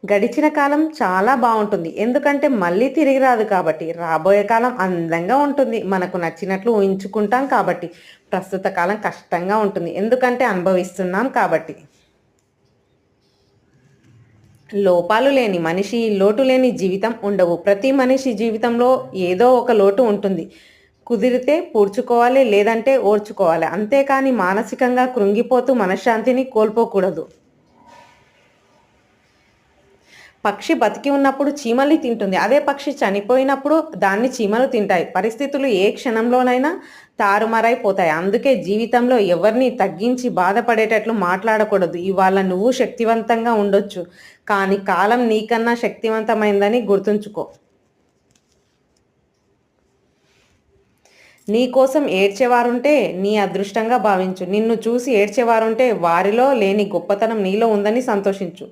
గడిచిన కాలం చాలా బావుంటుంది. ఎందుకంటే మళ్ళీ తిరిగి రాదు కాబట్టి. రాబోయే కాలం అందంగా ఉంటుంది. మనకు నచ్చినట్లు ఊహించుకుంటాం కాబట్టి. ప్రస్తుత కాలం కష్టంగా ఉంటుంది. ఎందుకంటే అనుభవిస్తున్నాం కాబట్టి. లోపాలు లేని మనిషి, లోటు లేని జీవితం ఉండవు. ప్రతి మనిషి జీవితంలో ఏదో ఒక లోటు ఉంటుంది. కుదిరితే పూడ్చుకోవాలి, లేదంటే ఓర్చుకోవాలి. అంతేకాని మానసికంగా కృంగిపోతూ మనశ్శాంతిని కోల్పోకూడదు. పక్షి బతికి ఉన్నప్పుడు చీమల్ని తింటుంది. అదే పక్షి చనిపోయినప్పుడు దాన్ని చీమలు తింటాయి. పరిస్థితులు ఏ క్షణంలోనైనా తారుమారైపోతాయి. అందుకే జీవితంలో ఎవరిని తగ్గించి బాధపడేటట్లు మాట్లాడకూడదు. ఇవాళ నువ్వు శక్తివంతంగా ఉండొచ్చు. కానీ కాలం నీకన్నా శక్తివంతమైందని గుర్తుంచుకో. నీ కోసం ఏడ్చేవారుంటే నీ అదృష్టంగా భావించు. నిన్ను చూసి ఏడ్చేవారుంటే వారిలో లేని గొప్పతనం నీలో ఉందని సంతోషించు.